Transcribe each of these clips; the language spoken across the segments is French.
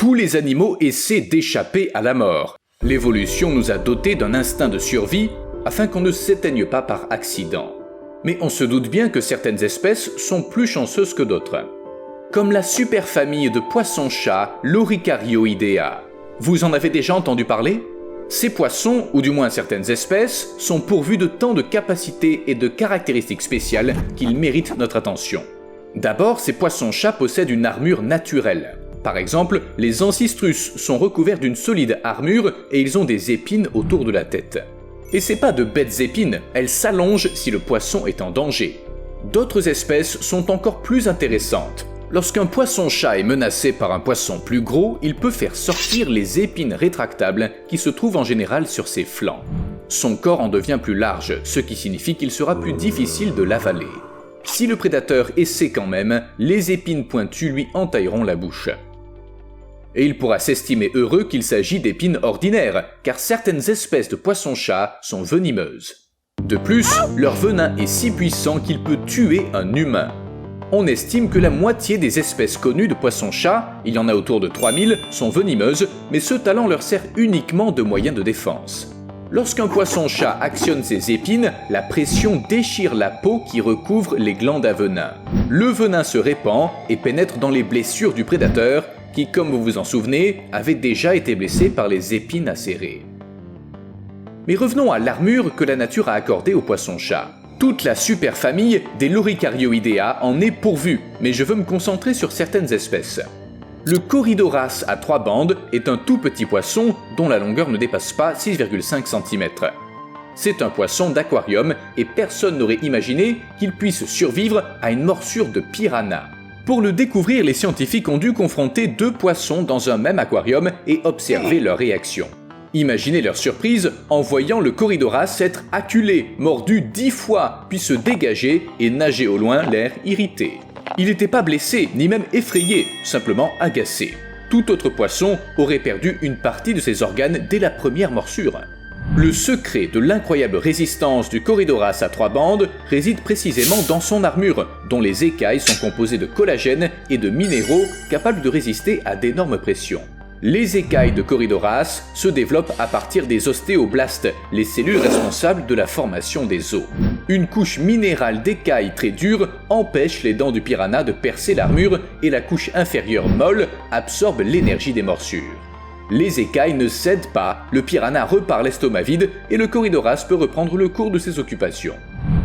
Tous les animaux essaient d'échapper à la mort. L'évolution nous a dotés d'un instinct de survie afin qu'on ne s'éteigne pas par accident. Mais on se doute bien que certaines espèces sont plus chanceuses que d'autres. Comme la superfamille de poissons-chats Loricarioidea. Vous en avez déjà entendu parler ? Ces poissons, ou du moins certaines espèces, sont pourvus de tant de capacités et de caractéristiques spéciales qu'ils méritent notre attention. D'abord, ces poissons-chats possèdent une armure naturelle. Par exemple, les Ancistrus sont recouverts d'une solide armure et ils ont des épines autour de la tête. Et c'est pas de bêtes épines, elles s'allongent si le poisson est en danger. D'autres espèces sont encore plus intéressantes. Lorsqu'un poisson-chat est menacé par un poisson plus gros, il peut faire sortir les épines rétractables qui se trouvent en général sur ses flancs. Son corps en devient plus large, ce qui signifie qu'il sera plus difficile de l'avaler. Si le prédateur essaie quand même, les épines pointues lui entailleront la bouche. Et il pourra s'estimer heureux qu'il s'agit d'épines ordinaires, car certaines espèces de poissons-chats sont venimeuses. De plus, leur venin est si puissant qu'il peut tuer un humain. On estime que la moitié des espèces connues de poissons-chats, il y en a autour de 3000, sont venimeuses, mais ce talent leur sert uniquement de moyen de défense. Lorsqu'un poisson-chat actionne ses épines, la pression déchire la peau qui recouvre les glandes à venin. Le venin se répand et pénètre dans les blessures du prédateur, qui, comme vous vous en souvenez, avait déjà été blessé par les épines acérées. Mais revenons à l'armure que la nature a accordée aux poissons-chats. Toute la superfamille des Loricarioidea en est pourvue, mais je veux me concentrer sur certaines espèces. Le Corydoras à 3 bandes est un tout petit poisson dont la longueur ne dépasse pas 6,5 cm. C'est un poisson d'aquarium et personne n'aurait imaginé qu'il puisse survivre à une morsure de piranha. Pour le découvrir, les scientifiques ont dû confronter 2 poissons dans un même aquarium et observer leur réaction. Imaginez leur surprise en voyant le Corydoras être acculé, mordu 10 fois, puis se dégager et nager au loin l'air irrité. Il n'était pas blessé, ni même effrayé, simplement agacé. Tout autre poisson aurait perdu une partie de ses organes dès la première morsure. Le secret de l'incroyable résistance du Corydoras à 3 bandes réside précisément dans son armure, dont les écailles sont composées de collagène et de minéraux capables de résister à d'énormes pressions. Les écailles de Corydoras se développent à partir des ostéoblastes, les cellules responsables de la formation des os. Une couche minérale d'écailles très dure empêche les dents du piranha de percer l'armure et la couche inférieure molle absorbe l'énergie des morsures. Les écailles ne cèdent pas, le piranha repart l'estomac vide et le Corydoras peut reprendre le cours de ses occupations.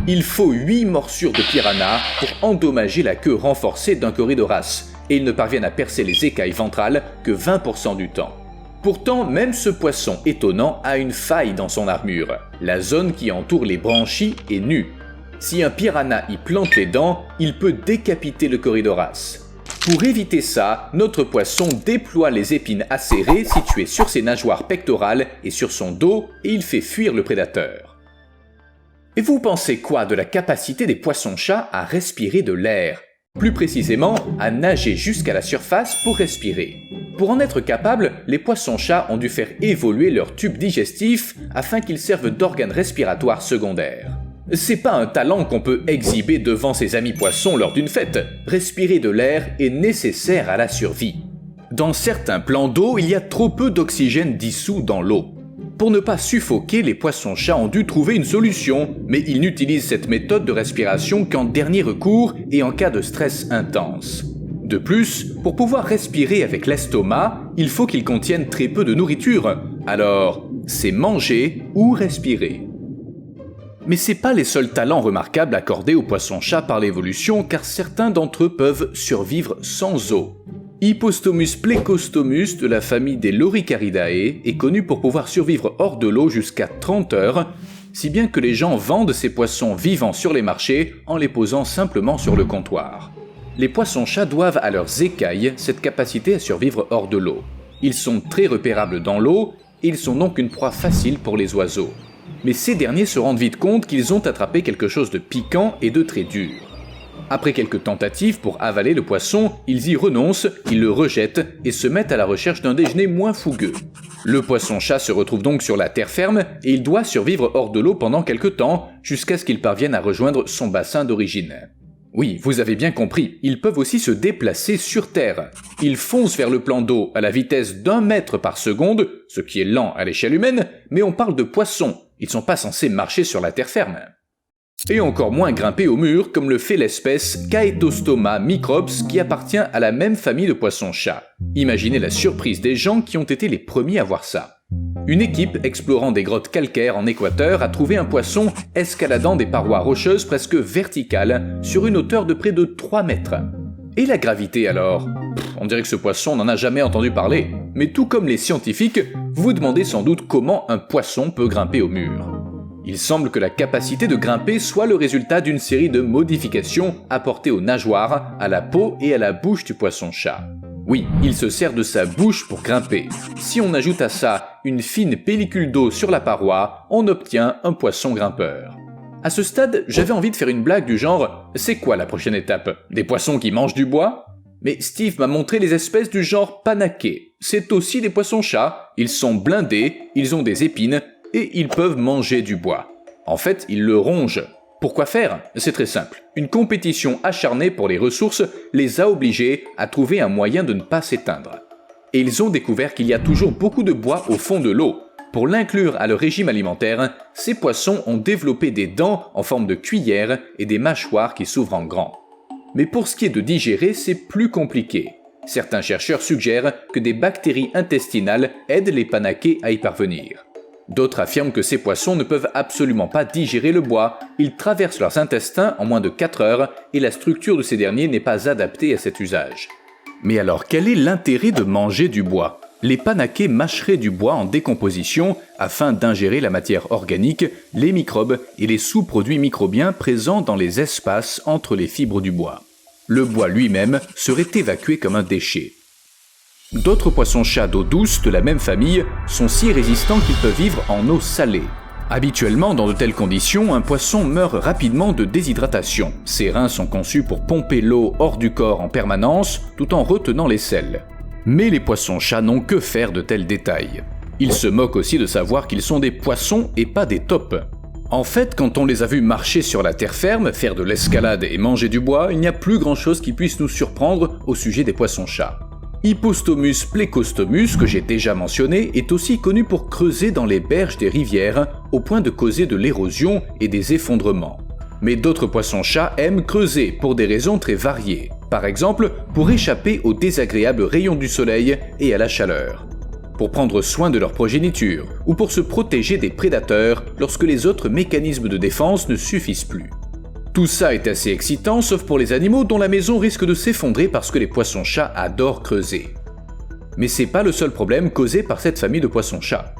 Il faut 8 morsures de piranha pour endommager la queue renforcée d'un Corydoras, et ils ne parviennent à percer les écailles ventrales que 20% du temps. Pourtant, même ce poisson étonnant a une faille dans son armure. La zone qui entoure les branchies est nue. Si un piranha y plante les dents, il peut décapiter le Corydoras. Pour éviter ça, notre poisson déploie les épines acérées situées sur ses nageoires pectorales et sur son dos, et il fait fuir le prédateur. Et vous pensez quoi de la capacité des poissons-chats à respirer de l'air ? Plus précisément, à nager jusqu'à la surface pour respirer. Pour en être capable, les poissons-chats ont dû faire évoluer leur tube digestif afin qu'ils servent d'organes respiratoires secondaires. C'est pas un talent qu'on peut exhiber devant ses amis poissons lors d'une fête. Respirer de l'air est nécessaire à la survie. Dans certains plans d'eau, il y a trop peu d'oxygène dissous dans l'eau. Pour ne pas suffoquer, les poissons-chats ont dû trouver une solution, mais ils n'utilisent cette méthode de respiration qu'en dernier recours et en cas de stress intense. De plus, pour pouvoir respirer avec l'estomac, il faut qu'il contienne très peu de nourriture. Alors, c'est manger ou respirer. Mais c'est pas les seuls talents remarquables accordés aux poissons-chats par l'évolution, car certains d'entre eux peuvent survivre sans eau. Hippostomus plecostomus de la famille des Loricaridae est connu pour pouvoir survivre hors de l'eau jusqu'à 30 heures, si bien que les gens vendent ces poissons vivants sur les marchés en les posant simplement sur le comptoir. Les poissons-chats doivent à leurs écailles cette capacité à survivre hors de l'eau. Ils sont très repérables dans l'eau et ils sont donc une proie facile pour les oiseaux. Mais ces derniers se rendent vite compte qu'ils ont attrapé quelque chose de piquant et de très dur. Après quelques tentatives pour avaler le poisson, ils y renoncent, ils le rejettent et se mettent à la recherche d'un déjeuner moins fougueux. Le poisson-chat se retrouve donc sur la terre ferme et il doit survivre hors de l'eau pendant quelque temps, jusqu'à ce qu'il parvienne à rejoindre son bassin d'origine. Oui, vous avez bien compris, ils peuvent aussi se déplacer sur Terre. Ils foncent vers le plan d'eau à la vitesse d'1 mètre par seconde, ce qui est lent à l'échelle humaine, mais on parle de poissons, ils sont pas censés marcher sur la terre ferme. Et encore moins grimper au mur comme le fait l'espèce Chaetostoma microps qui appartient à la même famille de poissons-chats. Imaginez la surprise des gens qui ont été les premiers à voir ça. Une équipe explorant des grottes calcaires en Équateur a trouvé un poisson escaladant des parois rocheuses presque verticales sur une hauteur de près de 3 mètres. Et la gravité alors ? On dirait que ce poisson n'en a jamais entendu parler. Mais tout comme les scientifiques, vous vous demandez sans doute comment un poisson peut grimper au mur. Il semble que la capacité de grimper soit le résultat d'une série de modifications apportées aux nageoires, à la peau et à la bouche du poisson-chat. Oui, il se sert de sa bouche pour grimper. Si on ajoute à ça une fine pellicule d'eau sur la paroi, on obtient un poisson grimpeur. À ce stade, j'avais envie de faire une blague du genre « C'est quoi la prochaine étape ? Des poissons qui mangent du bois ?» Mais Steve m'a montré les espèces du genre panaké. C'est aussi des poissons-chats, ils sont blindés, ils ont des épines et ils peuvent manger du bois. En fait, ils le rongent. Pourquoi faire ? C'est très simple. Une compétition acharnée pour les ressources les a obligés à trouver un moyen de ne pas s'éteindre. Et ils ont découvert qu'il y a toujours beaucoup de bois au fond de l'eau. Pour l'inclure à leur régime alimentaire, ces poissons ont développé des dents en forme de cuillère et des mâchoires qui s'ouvrent en grand. Mais pour ce qui est de digérer, c'est plus compliqué. Certains chercheurs suggèrent que des bactéries intestinales aident les panakés à y parvenir. D'autres affirment que ces poissons ne peuvent absolument pas digérer le bois, ils traversent leurs intestins en moins de 4 heures et la structure de ces derniers n'est pas adaptée à cet usage. Mais alors, quel est l'intérêt de manger du bois ? Les panakés mâcheraient du bois en décomposition afin d'ingérer la matière organique, les microbes et les sous-produits microbiens présents dans les espaces entre les fibres du bois. Le bois lui-même serait évacué comme un déchet. D'autres poissons-chats d'eau douce de la même famille sont si résistants qu'ils peuvent vivre en eau salée. Habituellement, dans de telles conditions, un poisson meurt rapidement de déshydratation. Ses reins sont conçus pour pomper l'eau hors du corps en permanence, tout en retenant les sels. Mais les poissons-chats n'ont que faire de tels détails. Ils se moquent aussi de savoir qu'ils sont des poissons et pas des taupes. En fait, quand on les a vus marcher sur la terre ferme, faire de l'escalade et manger du bois, il n'y a plus grand-chose qui puisse nous surprendre au sujet des poissons-chats. Hippostomus plecostomus, que j'ai déjà mentionné, est aussi connu pour creuser dans les berges des rivières, au point de causer de l'érosion et des effondrements. Mais d'autres poissons-chats aiment creuser pour des raisons très variées. Par exemple, pour échapper aux désagréables rayons du soleil et à la chaleur. Pour prendre soin de leur progéniture, ou pour se protéger des prédateurs lorsque les autres mécanismes de défense ne suffisent plus. Tout ça est assez excitant, sauf pour les animaux dont la maison risque de s'effondrer parce que les poissons-chats adorent creuser. Mais c'est pas le seul problème causé par cette famille de poissons-chats.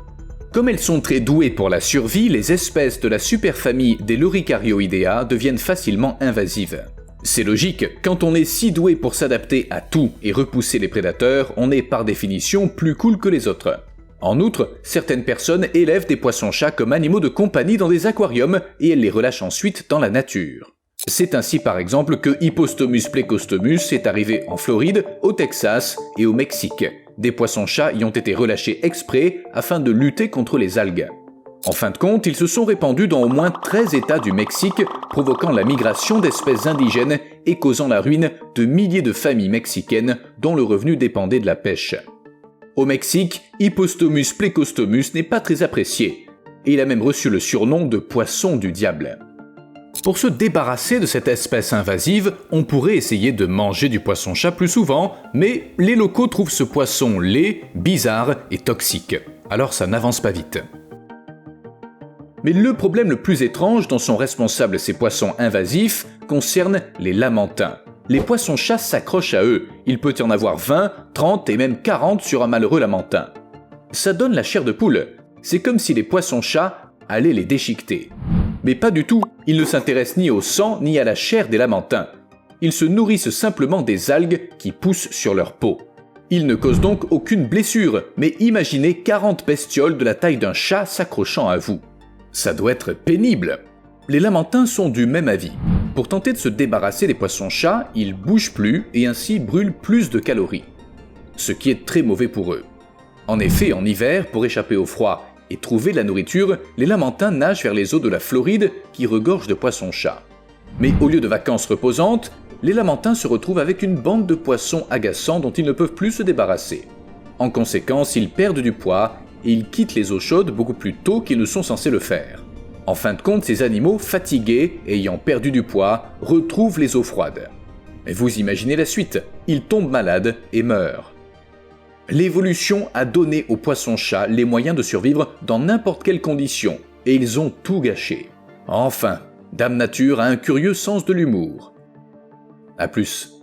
Comme elles sont très douées pour la survie, les espèces de la superfamille des Loricarioidea deviennent facilement invasives. C'est logique, quand on est si doué pour s'adapter à tout et repousser les prédateurs, on est par définition plus cool que les autres. En outre, certaines personnes élèvent des poissons-chats comme animaux de compagnie dans des aquariums et elles les relâchent ensuite dans la nature. C'est ainsi par exemple que Hippostomus plecostomus est arrivé en Floride, au Texas et au Mexique. Des poissons-chats y ont été relâchés exprès afin de lutter contre les algues. En fin de compte, ils se sont répandus dans au moins 13 États du Mexique, provoquant la migration d'espèces indigènes et causant la ruine de milliers de familles mexicaines dont le revenu dépendait de la pêche. Au Mexique, Hippostomus plecostomus n'est pas très apprécié, et il a même reçu le surnom de poisson du diable. Pour se débarrasser de cette espèce invasive, on pourrait essayer de manger du poisson-chat plus souvent, mais les locaux trouvent ce poisson laid, bizarre et toxique. Alors ça n'avance pas vite. Mais le problème le plus étrange dont sont responsables ces poissons invasifs concerne les lamantins. Les poissons-chats s'accrochent à eux. Il peut y en avoir 20, 30 et même 40 sur un malheureux lamantin. Ça donne la chair de poule. C'est comme si les poissons-chats allaient les déchiqueter. Mais pas du tout. Ils ne s'intéressent ni au sang ni à la chair des lamantins. Ils se nourrissent simplement des algues qui poussent sur leur peau. Ils ne causent donc aucune blessure, mais imaginez 40 bestioles de la taille d'un chat s'accrochant à vous. Ça doit être pénible. Les lamantins sont du même avis. Pour tenter de se débarrasser des poissons-chats, ils bougent plus et ainsi brûlent plus de calories. Ce qui est très mauvais pour eux. En effet, en hiver, pour échapper au froid et trouver de la nourriture, les lamantins nagent vers les eaux de la Floride qui regorgent de poissons-chats. Mais au lieu de vacances reposantes, les Lamantins se retrouvent avec une bande de poissons agaçants dont ils ne peuvent plus se débarrasser. En conséquence, ils perdent du poids et ils quittent les eaux chaudes beaucoup plus tôt qu'ils ne sont censés le faire. En fin de compte, ces animaux, fatigués et ayant perdu du poids, retrouvent les eaux froides. Et vous imaginez la suite, ils tombent malades et meurent. L'évolution a donné aux poissons-chats les moyens de survivre dans n'importe quelle condition, et ils ont tout gâché. Enfin, Dame Nature a un curieux sens de l'humour. À plus.